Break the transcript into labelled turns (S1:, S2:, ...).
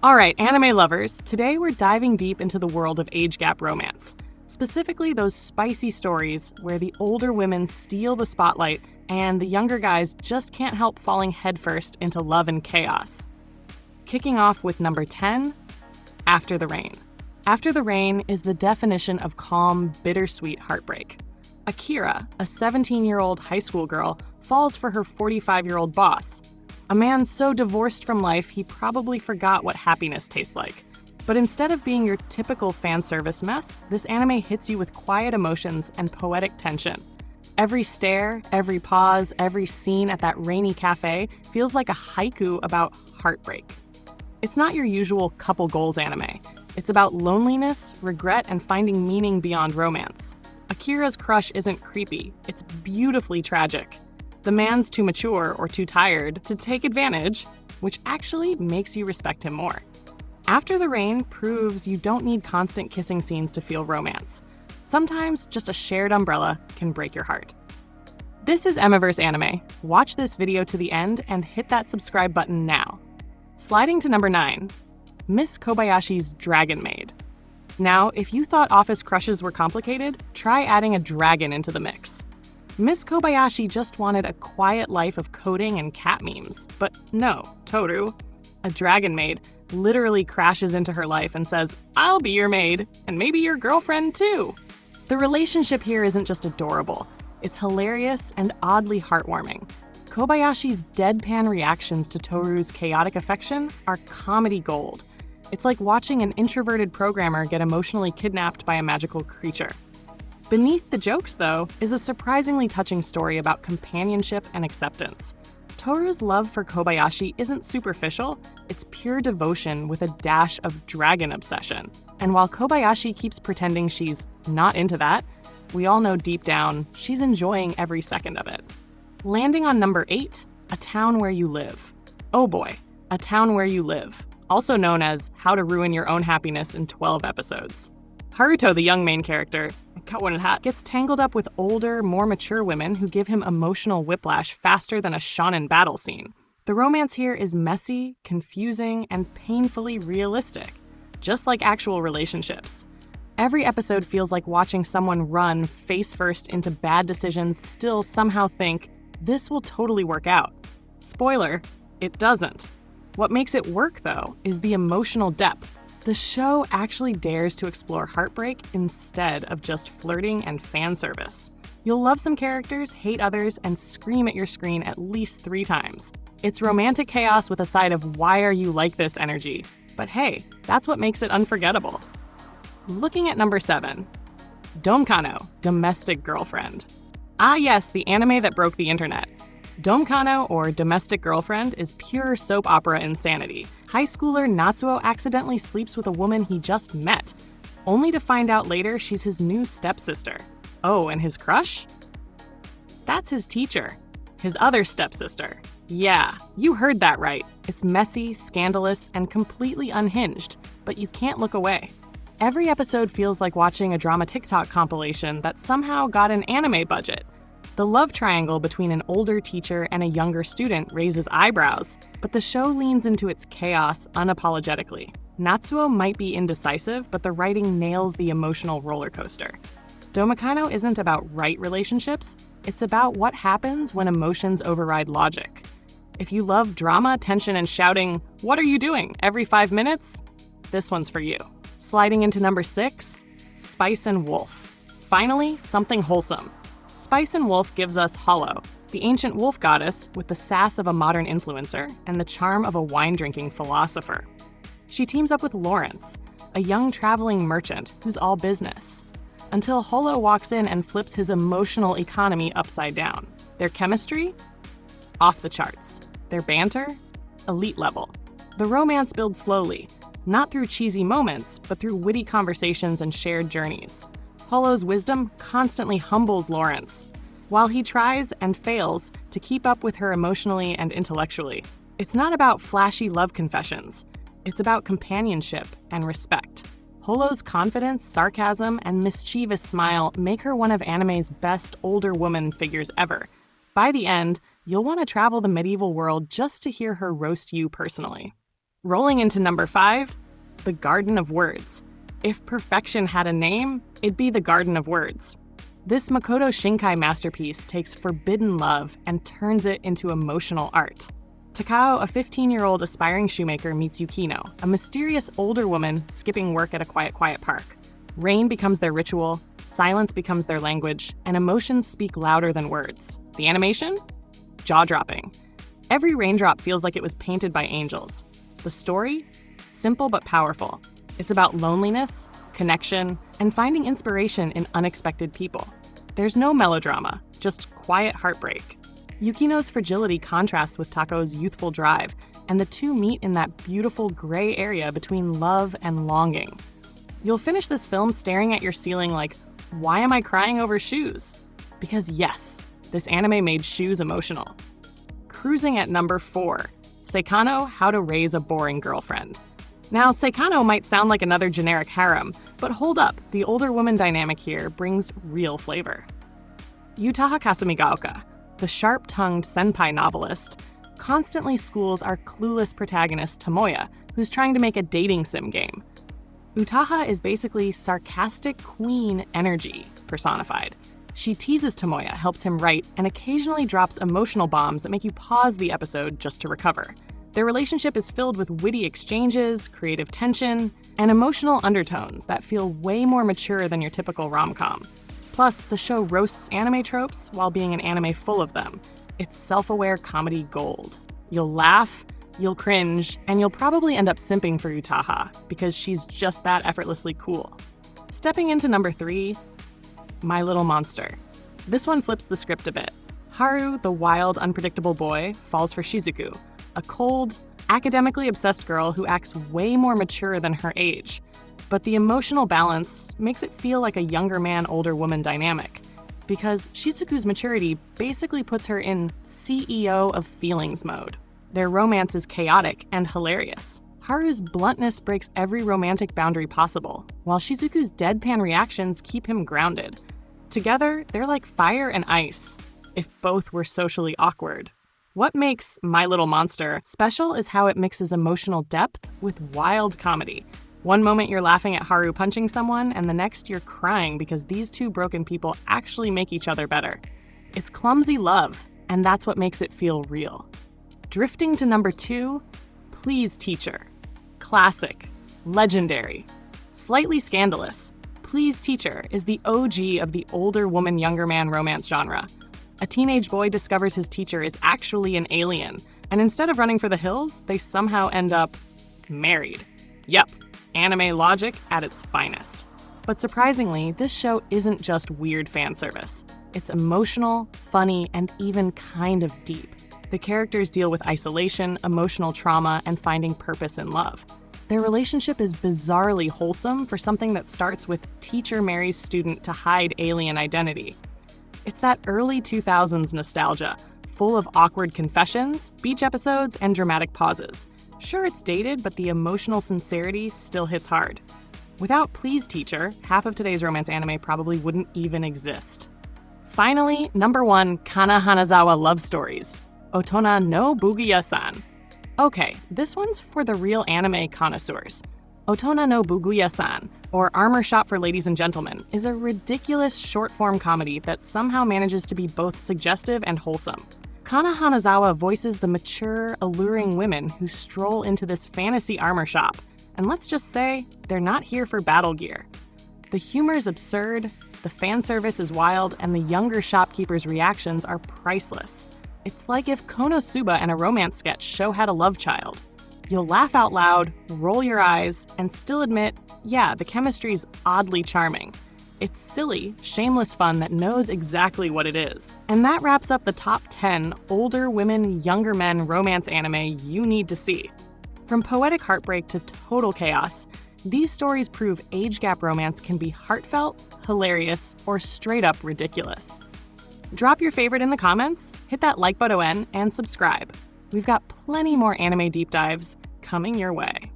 S1: All right, anime lovers, today we're diving deep into the world of age gap romance. Specifically, those spicy stories where the older women steal the spotlight and the younger guys just can't help falling headfirst into love and chaos. Kicking off with number 10, After the Rain. After the Rain is the definition of calm, bittersweet heartbreak. Akira, a 17-year-old high school girl, falls for her 45-year-old boss. A man so divorced from life he probably forgot what happiness tastes like. But instead of being your typical fan service mess, this anime hits you with quiet emotions and poetic tension. Every stare, every pause, every scene at that rainy cafe feels like a haiku about heartbreak. It's not your usual couple goals anime. It's about loneliness, regret, and finding meaning beyond romance. Akira's crush isn't creepy, it's beautifully tragic. The man's too mature or too tired to take advantage, which actually makes you respect him more. After the Rain proves you don't need constant kissing scenes to feel romance. Sometimes just a shared umbrella can break your heart. This is Emiverse Anime. Watch this video to the end and hit that subscribe button now. Sliding to number 9, Miss Kobayashi's Dragon Maid. Now, if you thought office crushes were complicated, try adding a dragon into the mix. Miss Kobayashi just wanted a quiet life of coding and cat memes. But no, Toru, a dragon maid, literally crashes into her life and says, "I'll be your maid, and maybe your girlfriend too." The relationship here isn't just adorable, it's hilarious and oddly heartwarming. Kobayashi's deadpan reactions to Toru's chaotic affection are comedy gold. It's like watching an introverted programmer get emotionally kidnapped by a magical creature. Beneath the jokes, though, is a surprisingly touching story about companionship and acceptance. Toru's love for Kobayashi isn't superficial, it's pure devotion with a dash of dragon obsession. And while Kobayashi keeps pretending she's not into that, we all know deep down she's enjoying every second of it. Landing on number 8, A Town Where You Live. Oh boy, A Town Where You Live, also known as How to Ruin Your Own Happiness in 12 Episodes. Haruto, the young main character, gets tangled up with older, more mature women who give him emotional whiplash faster than a shonen battle scene. The romance here is messy, confusing, and painfully realistic, just like actual relationships. Every episode feels like watching someone run face first into bad decisions, still somehow think, this will totally work out. Spoiler, it doesn't. What makes it work, though, is the emotional depth. The show actually dares to explore heartbreak instead of just flirting and fan service. You'll love some characters, hate others, and scream at your screen at least 3 times. It's romantic chaos with a side of why are you like this energy. But hey, that's what makes it unforgettable. Looking at number 7, Domkano, Domestic Girlfriend. Ah yes, the anime that broke the internet. Domkano, or Domestic Girlfriend, is pure soap opera insanity. High schooler Natsuo accidentally sleeps with a woman he just met, only to find out later she's his new stepsister. Oh, and his crush? That's his teacher, his other stepsister. Yeah, you heard that right. It's messy, scandalous, and completely unhinged, but you can't look away. Every episode feels like watching a drama TikTok compilation that somehow got an anime budget. The love triangle between an older teacher and a younger student raises eyebrows, but the show leans into its chaos unapologetically. Natsuo might be indecisive, but the writing nails the emotional roller coaster. Domkano isn't about right relationships, it's about what happens when emotions override logic. If you love drama, tension, and shouting, "What are you doing?" every 5 minutes, this one's for you. Sliding into number 6, Spice and Wolf. Finally, something wholesome. Spice and Wolf gives us Hollow, the ancient wolf goddess with the sass of a modern influencer and the charm of a wine-drinking philosopher. She teams up with Lawrence, a young traveling merchant who's all business, until Hollow walks in and flips his emotional economy upside down. Their chemistry? Off the charts. Their banter? Elite level. The romance builds slowly, not through cheesy moments, but through witty conversations and shared journeys. Hollow's wisdom constantly humbles Lawrence, while he tries and fails to keep up with her emotionally and intellectually. It's not about flashy love confessions. It's about companionship and respect. Hollow's confidence, sarcasm, and mischievous smile make her one of anime's best older woman figures ever. By the end, you'll want to travel the medieval world just to hear her roast you personally. Rolling into number 5, The Garden of Words. If perfection had a name, it'd be The Garden of Words. This Makoto Shinkai masterpiece takes forbidden love and turns it into emotional art. Takao, a 15-year-old aspiring shoemaker, meets Yukino, a mysterious older woman skipping work at a quiet park. Rain becomes their ritual, silence becomes their language, and emotions speak louder than words. The animation? Jaw-dropping. Every raindrop feels like it was painted by angels. The story? Simple but powerful. It's about loneliness, connection, and finding inspiration in unexpected people. There's no melodrama, just quiet heartbreak. Yukino's fragility contrasts with Tako's youthful drive, and the two meet in that beautiful gray area between love and longing. You'll finish this film staring at your ceiling like, why am I crying over shoes? Because yes, this anime made shoes emotional. Cruising at number 4, Seikano: How to Raise a Boring Girlfriend. Now, Seikano might sound like another generic harem, but hold up, the older woman dynamic here brings real flavor. Yutaha Kasumigaoka, the sharp-tongued senpai novelist, constantly schools our clueless protagonist Tomoya, who's trying to make a dating sim game. Utaha is basically sarcastic queen energy personified. She teases Tomoya, helps him write, and occasionally drops emotional bombs that make you pause the episode just to recover. Their relationship is filled with witty exchanges, creative tension, and emotional undertones that feel way more mature than your typical rom-com. Plus, the show roasts anime tropes while being an anime full of them. It's self-aware comedy gold. You'll laugh, you'll cringe, and you'll probably end up simping for Utaha, because she's just that effortlessly cool. Stepping into number 3, My Little Monster. This one flips the script a bit. Haru, the wild, unpredictable boy, falls for Shizuku, a cold, academically obsessed girl who acts way more mature than her age. But the emotional balance makes it feel like a younger man, older woman dynamic, because Shizuku's maturity basically puts her in CEO of feelings mode. Their romance is chaotic and hilarious. Haru's bluntness breaks every romantic boundary possible, while Shizuku's deadpan reactions keep him grounded. Together, they're like fire and ice, if both were socially awkward. What makes My Little Monster special is how it mixes emotional depth with wild comedy. One moment you're laughing at Haru punching someone, and the next you're crying because these two broken people actually make each other better. It's clumsy love, and that's what makes it feel real. Drifting to number 2, Please Teacher. Classic. Legendary. Slightly scandalous. Please Teacher is the OG of the older woman, younger man romance genre. A teenage boy discovers his teacher is actually an alien, and instead of running for the hills, they somehow end up married. Yep. Anime logic at its finest. But surprisingly, this show isn't just weird fan service. It's emotional, funny, and even kind of deep. The characters deal with isolation, emotional trauma, and finding purpose in love. Their relationship is bizarrely wholesome for something that starts with teacher marries student to hide alien identity. It's that early 2000s nostalgia, full of awkward confessions, beach episodes, and dramatic pauses. Sure, it's dated, but the emotional sincerity still hits hard. Without Please Teacher, half of today's romance anime probably wouldn't even exist. Finally, number 1, Kana Hanazawa love stories. Otona no Buguya-san. Okay, this one's for the real anime connoisseurs. Otona no Buguya-san, or Armor Shop for Ladies and Gentlemen, is a ridiculous short-form comedy that somehow manages to be both suggestive and wholesome. Kana Hanazawa voices the mature, alluring women who stroll into this fantasy armor shop, and let's just say, they're not here for battle gear. The humor's absurd, the fan service is wild, and the younger shopkeepers' reactions are priceless. It's like if Konosuba and a romance sketch show had a love child. You'll laugh out loud, roll your eyes, and still admit, yeah, the chemistry's oddly charming. It's silly, shameless fun that knows exactly what it is. And that wraps up the top 10 older women, younger men romance anime you need to see. From poetic heartbreak to total chaos, these stories prove age gap romance can be heartfelt, hilarious, or straight up ridiculous. Drop your favorite in the comments, hit that like button, and subscribe. We've got plenty more anime deep dives coming your way.